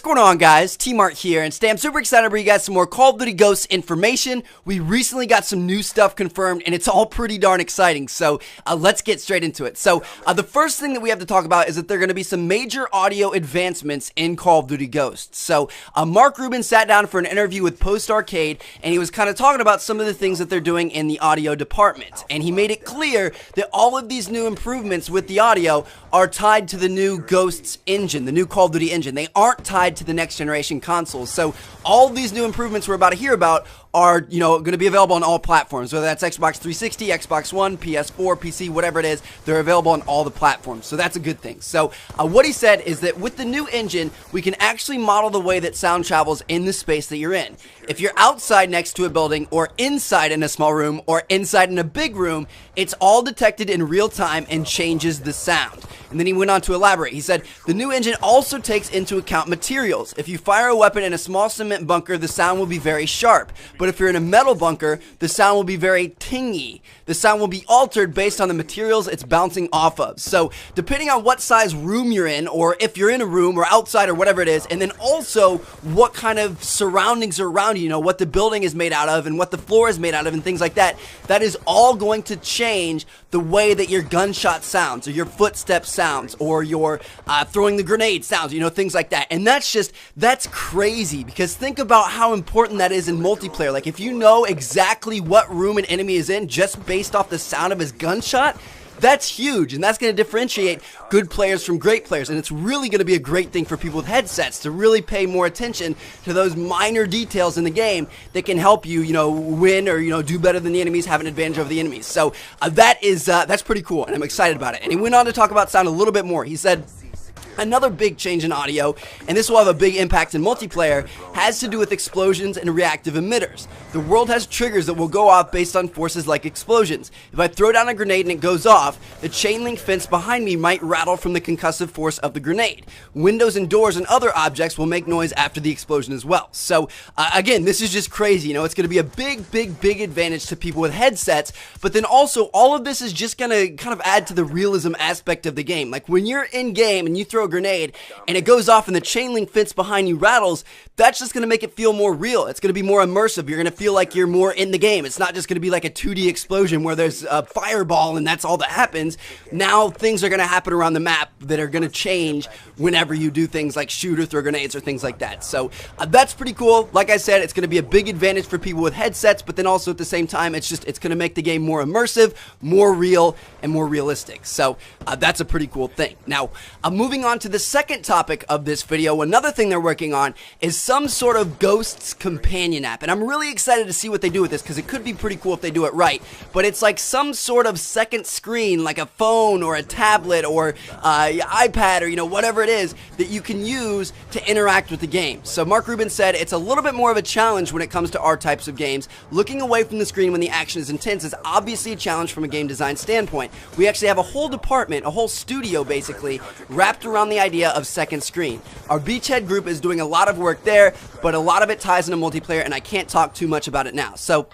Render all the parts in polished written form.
going on, guys? T-Mart here, and today I'm super excited to bring you guys some more Call of Duty Ghosts information. We recently got some new stuff confirmed, and it's all pretty darn exciting, so let's get straight into it. So, the first thing that we have to talk about is that there are going to be some major audio advancements in Call of Duty Ghosts. So, Mark Rubin sat down for an interview with Post Arcade, and he was kind of talking about some of the things that they're doing in the audio department, and he made it clear that all of these new improvements with the audio are tied to the new Ghosts engine, the new Call of Duty engine. They aren't tied to the next generation consoles. So all of these new improvements we're about to hear about are, going to be available on all platforms, whether that's Xbox 360, Xbox One, PS4, PC, whatever it is. They're available on all the platforms, so that's a good thing. So what he said is that with the new engine, we can actually model the way that sound travels in the space that you're in. If you're outside next to a building, or inside in a small room, or inside in a big room, it's all detected in real time and changes the sound. And then he went on to elaborate. He said, the new engine also takes into account materials. If you fire a weapon in a small cement bunker, the sound will be very sharp. But if you're in a metal bunker, the sound will be very tingy. The sound will be altered based on the materials it's bouncing off of. So, depending on what size room you're in, or if you're in a room or outside or whatever it is, and then also what kind of surroundings are around you, what the building is made out of and what the floor is made out of and things like that, that is all going to change the way that your gunshot sounds, or your footsteps sounds, or your throwing the grenade sounds, things like that. And that's crazy, because think about how important that is in multiplayer. Like, if you know exactly what room an enemy is in just based off the sound of his gunshot, that's huge, and that's going to differentiate good players from great players, and it's really going to be a great thing for people with headsets to really pay more attention to those minor details in the game that can help you, win or, do better than the enemies, have an advantage over the enemies. So that's pretty cool, and I'm excited about it. And he went on to talk about sound a little bit more. He said, another big change in audio, and this will have a big impact in multiplayer, has to do with explosions and reactive emitters. The world has triggers that will go off based on forces like explosions. If I throw down a grenade and it goes off, the chain link fence behind me might rattle from the concussive force of the grenade. Windows and doors and other objects will make noise after the explosion as well. So again, this is just crazy. It's going to be a big advantage to people with headsets, but then also all of this is just going to kind of add to the realism aspect of the game. Like, when you're in game and you throw a grenade and it goes off and the chain link fence behind you rattles, that's just going to make it feel more real. It's going to be more immersive. You're going to feel like you're more in the game. It's not just going to be like a 2D explosion where there's a fireball and that's all that happens. Now things are going to happen around the map that are going to change whenever you do things like shoot or throw grenades or things like that. So that's pretty cool. Like I said, it's going to be a big advantage for people with headsets, but then also at the same time, it's going to make the game more immersive, more real, and more realistic. So that's a pretty cool thing. Now, moving on to the second topic of this video, another thing they're working on is some sort of Ghosts companion app, and I'm really excited to see what they do with this, because it could be pretty cool if they do it right. But it's like some sort of second screen, like a phone or a tablet or iPad or whatever it is that you can use to interact with the game. So Mark Rubin said it's a little bit more of a challenge when it comes to our types of games. Looking away from the screen when the action is intense is obviously a challenge from a game design standpoint. We actually have a whole department, a whole studio basically, wrapped around the idea of second screen. Our Beachhead group is doing a lot of work there, but a lot of it ties into multiplayer, and I can't talk too much about it now. So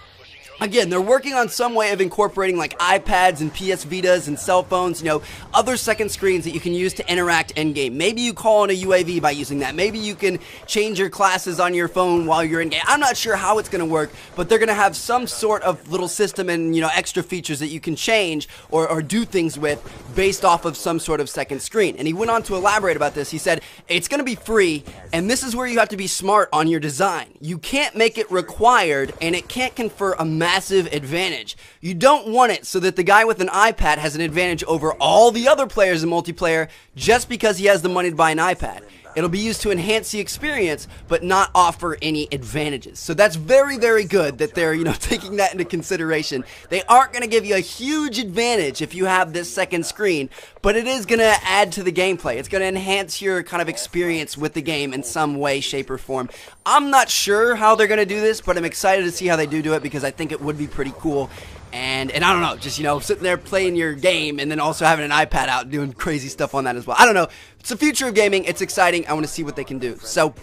again, they're working on some way of incorporating like iPads and PS Vitas and cell phones, other second screens that you can use to interact in-game. Maybe you call in a UAV by using that. Maybe you can change your classes on your phone while you're in-game. I'm not sure how it's going to work, but they're going to have some sort of little system and, extra features that you can change or do things with based off of some sort of second screen. And he went on to elaborate about this. He said, it's going to be free, and this is where you have to be smart on your design. You can't make it required, and it can't confer a massive advantage. You don't want it so that the guy with an iPad has an advantage over all the other players in multiplayer just because he has the money to buy an iPad. It'll be used to enhance the experience, but not offer any advantages. So that's very good that they're, taking that into consideration. They aren't going to give you a huge advantage if you have this second screen, but it is going to add to the gameplay. It's going to enhance your kind of experience with the game in some way, shape, or form. I'm not sure how they're going to do this, but I'm excited to see how they do it, because I think it would be pretty cool. And I don't know, just, sitting there playing your game and then also having an iPad out doing crazy stuff on that as well. I don't know. It's the future of gaming. It's exciting. I want to see what they can do. So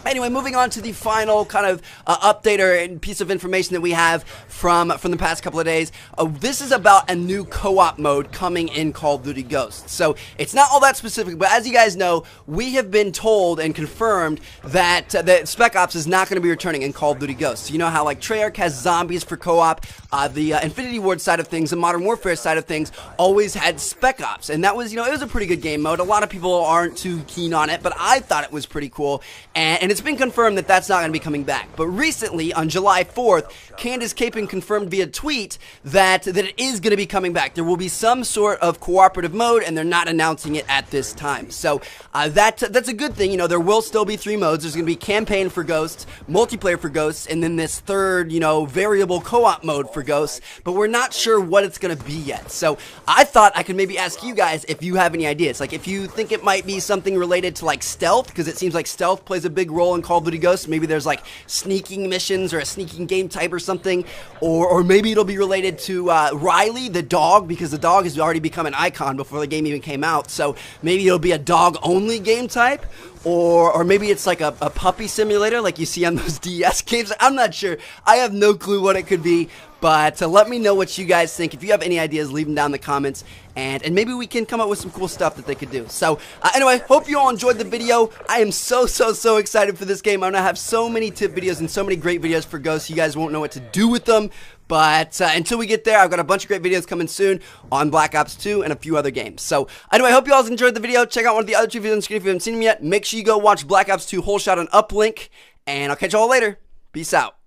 Anyway, moving on to the final kind of update or piece of information that we have from the past couple of days. This is about a new co-op mode coming in Call of Duty Ghosts. So it's not all that specific, but as you guys know, we have been told and confirmed that that Spec Ops is not going to be returning in Call of Duty Ghosts. You know how like Treyarch has zombies for co-op, the Infinity Ward side of things, the Modern Warfare side of things always had Spec Ops, and that was, you know, it was a pretty good game mode. A lot of people aren't too keen on it, but I thought it was pretty cool, and it's been confirmed that that's not going to be coming back. But recently, on July 4th, Candace Capon confirmed via tweet that it is going to be coming back. There will be some sort of cooperative mode, and they're not announcing it at this time. So that's a good thing. You know, there will still be 3 modes. There's going to be campaign for Ghosts, multiplayer for Ghosts, and then this third, you know, variable co-op mode for Ghosts. But we're not sure what it's going to be yet. So I thought I could maybe ask you guys if you have any ideas. Like if you think it might be something related to like stealth, because it seems like stealth plays a big role in Call of Duty Ghosts. Maybe there's like sneaking missions or a sneaking game type or something, or maybe it'll be related to Riley the dog, because the dog has already become an icon before the game even came out. So maybe it'll be a dog only game type, or maybe it's like a puppy simulator like you see on those DS games. I'm not sure. I have no clue what it could be, but let me know what you guys think. If you have any ideas, leave them down in the comments, and maybe we can come up with some cool stuff that they could do. So anyway, hope you all enjoyed the video. I am so excited for this game. I'm gonna have so many tip videos and so many great videos for Ghosts. You guys won't know what to do with them, but until we get there, I've got a bunch of great videos coming soon on Black Ops 2 and a few other games. So anyway, I hope you all enjoyed the video. Check out one of the other 2 videos on the screen if you haven't seen them yet. Make sure you go watch Black Ops 2 Whole Shot on Uplink, and I'll catch you all later. Peace out.